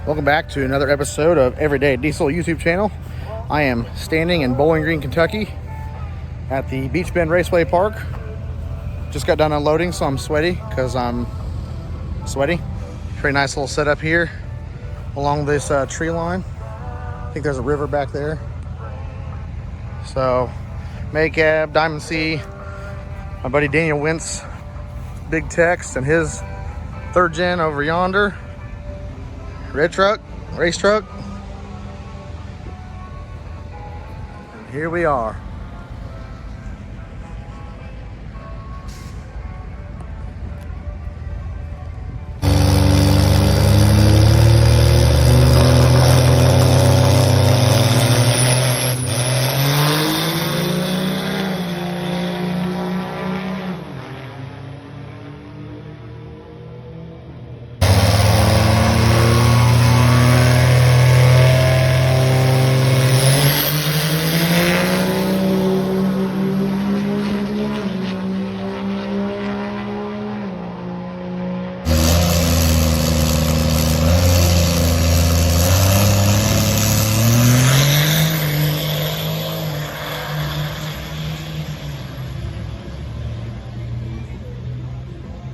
Welcome back to another episode of Everyday Diesel YouTube channel. I am standing in Bowling Green, Kentucky at the Beech Bend Raceway Park. Just got done unloading, so I'm sweaty because I'm sweaty. Pretty nice little setup here along this tree line. I think there's a river back there. So, Maycab, Diamond C, my buddy Daniel Wentz, Big Tex, and his third gen over yonder. Red truck, race truck. And here we are.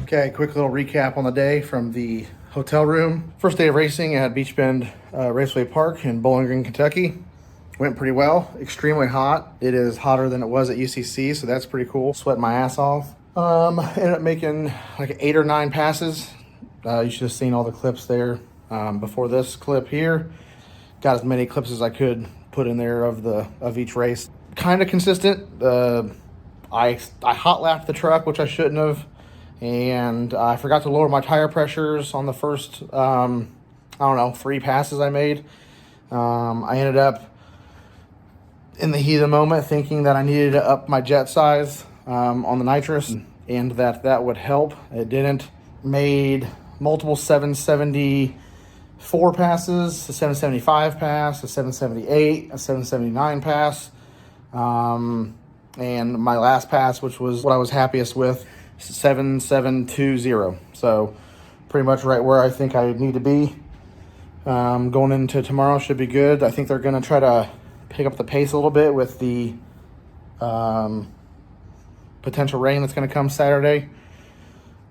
Okay, quick little recap on the day from the hotel room. First day of racing at Beech Bend Raceway Park in Bowling Green, Kentucky. Went pretty well, extremely hot. It is hotter than it was at UCC, so that's pretty cool. Sweating my ass off. Ended up making like 8 or 9 passes. You should have seen all the clips there before this clip here. Got as many clips as I could put in there of each race. Kind of consistent. I hot lapped the truck, which I shouldn't have. And I forgot to lower my tire pressures on the first, 3 passes I made. I ended up in the heat of the moment thinking that I needed to up my jet size on the nitrous and that would help. It didn't. Made multiple 774 passes, a 775 pass, a 778, a 779 pass. And my last pass, which was what I was happiest with, 7720. So pretty much right where I think I need to be. Going into tomorrow should be good. I think they're going to try to pick up the pace a little bit with the potential rain that's going to come Saturday.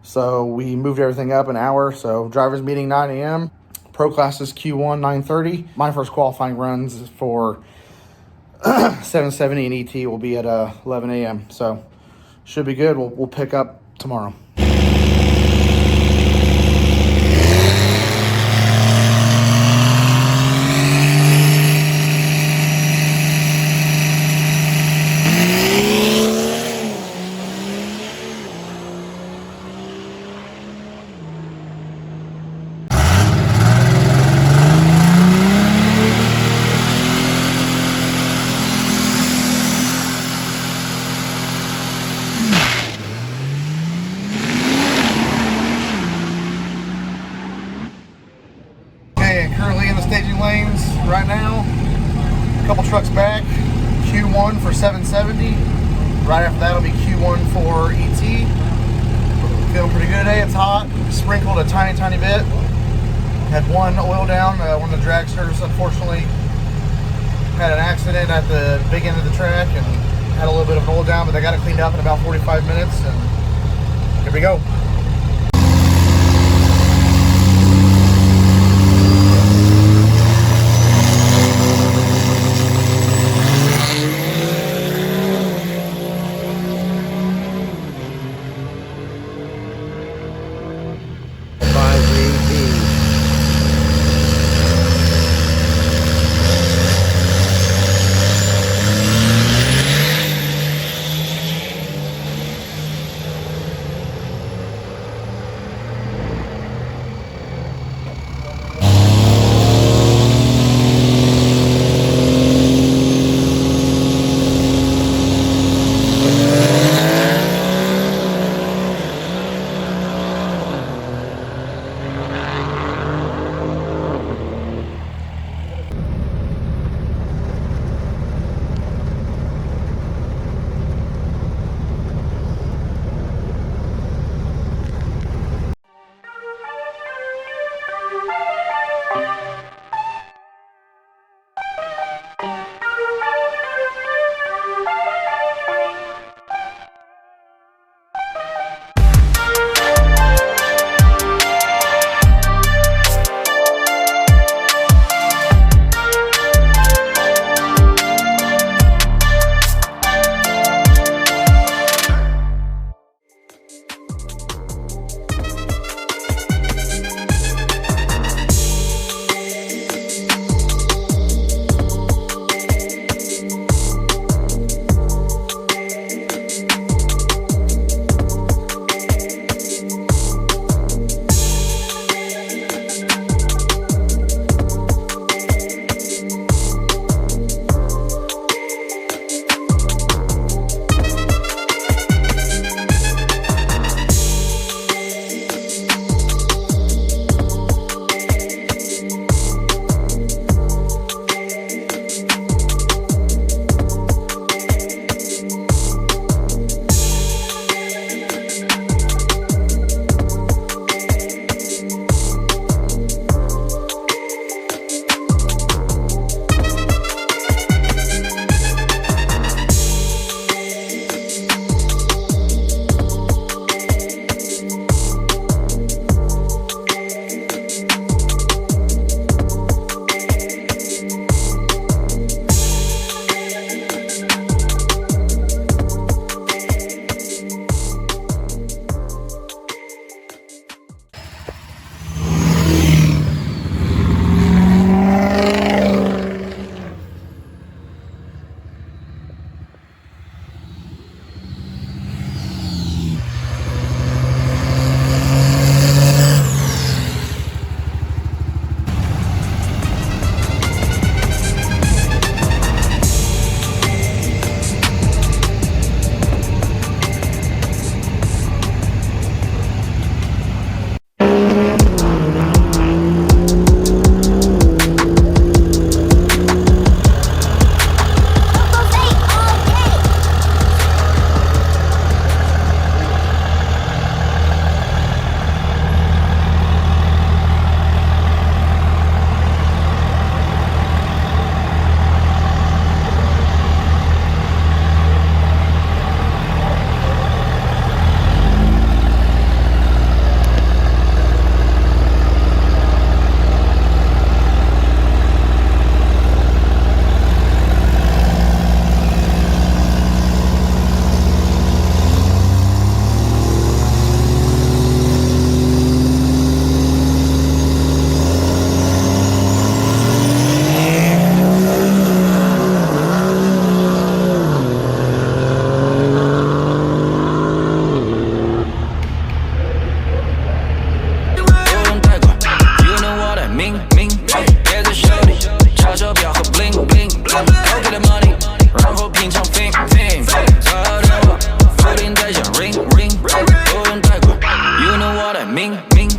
So we moved everything up an hour. So drivers meeting 9 a.m. Pro classes Q1 9:30. My first qualifying runs for 770 and ET will be at 11 a.m. So should be good. We'll pick up tomorrow. Currently in the staging lanes right now. A couple trucks back. Q1 for 770. Right after that will be Q1 for ET. Feeling pretty good today. It's hot. Sprinkled a tiny bit. Had one oil down. One of the dragsters unfortunately had an accident at the big end of the track and had a little bit of an oil down, but they got it cleaned up in about 45 minutes and here we go.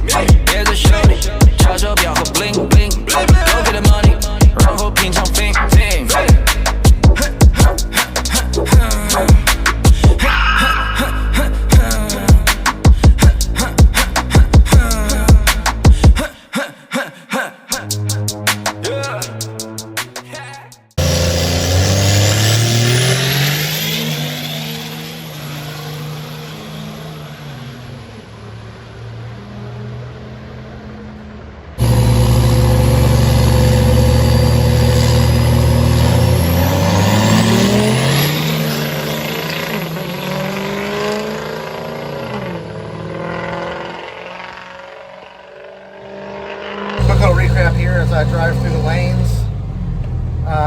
别再修理，查手表和 bling bling， 都给的 money， 然后品尝 fin fin。Recap here as I drive through the lanes.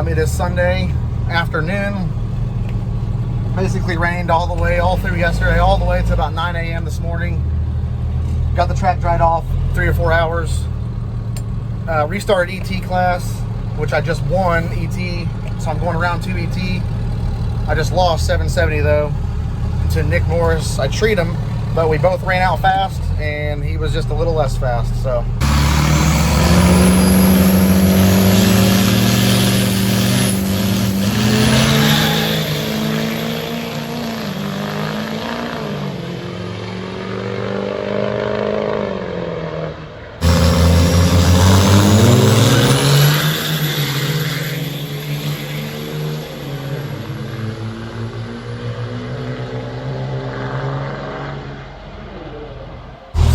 It is Sunday afternoon. Basically rained all the way, all through yesterday, all the way to about 9 a.m. this morning. Got the track dried off 3 or 4 hours. Restarted ET class, which I just won ET, so I'm going around 2 ET. I just lost 770 though to Nick Morris. I treat him, but we both ran out fast, and he was just a little less fast, so.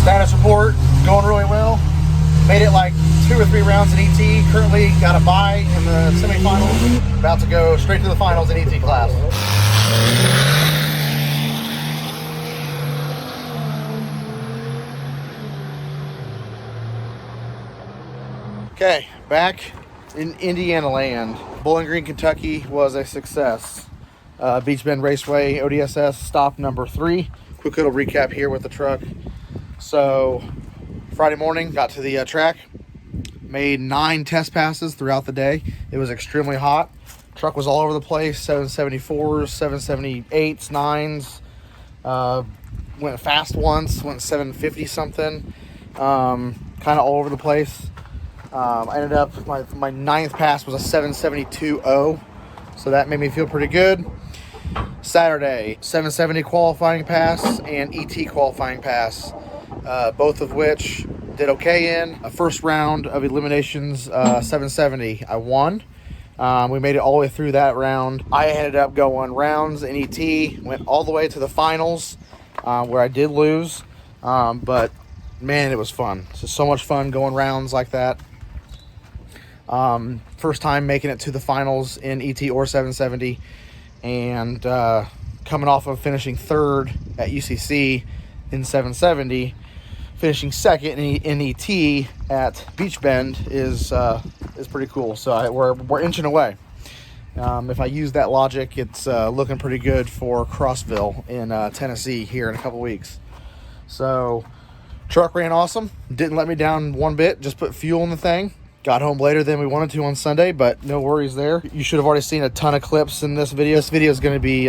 Status report, going really well. Made it like 2 or 3 rounds in ET. Currently got a bye in the semifinals. About to go straight to the finals in ET class. Okay, back in Indiana land. Bowling Green, Kentucky was a success. Beech Bend Raceway, Odss, stop number 3. Quick little recap here with the truck. So Friday morning, got to the track, made 9 test passes throughout the day. It was extremely hot. Truck was all over the place, 774s, 778s, 9s. Went fast once, went 750 something. Kind of all over the place. I ended up, my 9th pass was a 772.0, so that made me feel pretty good. Saturday, 770 qualifying pass and ET qualifying pass. Both of which did okay in. A first round of eliminations, 770, I won. We made it all the way through that round. I ended up going rounds in ET, went all the way to the finals, where I did lose. But man, it was fun. So much fun going rounds like that. First time making it to the finals in ET or 770, and coming off of finishing 3rd at UCC in 770. Finishing 2nd in ET at Beech Bend is pretty cool. So we're inching away. If I use that logic, it's looking pretty good for Crossville in Tennessee here in a couple weeks. So truck ran awesome. Didn't let me down one bit. Just put fuel in the thing. Got home later than we wanted to on Sunday, but no worries there. You should have already seen a ton of clips in this video. This video is going to be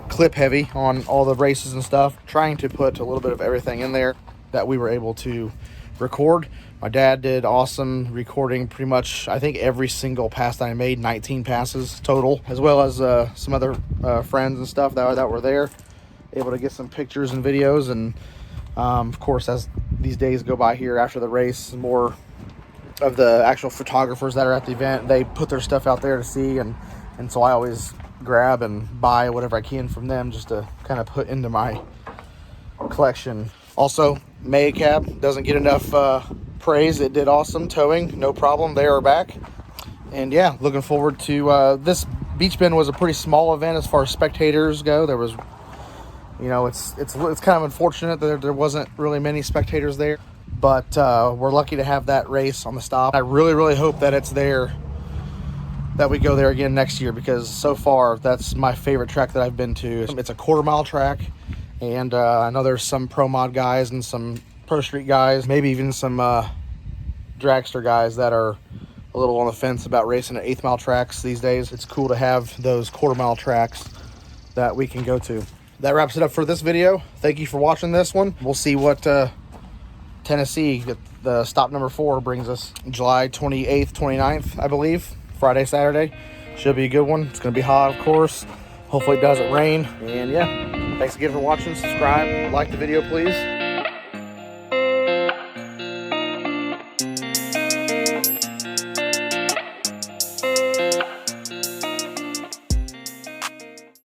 clip heavy on all the races and stuff. Trying to put a little bit of everything in there that we were able to record. My dad did awesome recording pretty much, I think, every single pass that I made, 19 passes total, as well as some other friends and stuff that were there, able to get some pictures and videos. And of course, as these days go by here after the race, more of the actual photographers that are at the event, they put their stuff out there to see, and so I always grab and buy whatever I can from them just to kind of put into my collection. Also, May cab doesn't get enough praise. It did awesome towing, no problem. They are back, and yeah, looking forward to this. Beech Bend was a pretty small event as far as spectators go. There was, you know, it's kind of unfortunate that there wasn't really many spectators there, but we're lucky to have that race on the stop. I really hope that it's there, that we go there again next year, because so far that's my favorite track that I've been to. It's a 1/4 mile track. And I know there's some Pro Mod guys and some Pro Street guys, maybe even some dragster guys that are a little on the fence about racing at 1/8 mile tracks these days. It's cool to have those 1/4 mile tracks that we can go to. That wraps it up for this video. Thank you for watching this one. We'll see what Tennessee. The stop number 4 brings us July 28th, 29th, I believe. Friday, Saturday. Should be a good one. It's going to be hot, of course. Hopefully it doesn't rain. And yeah, thanks again for watching. Subscribe, like the video, please.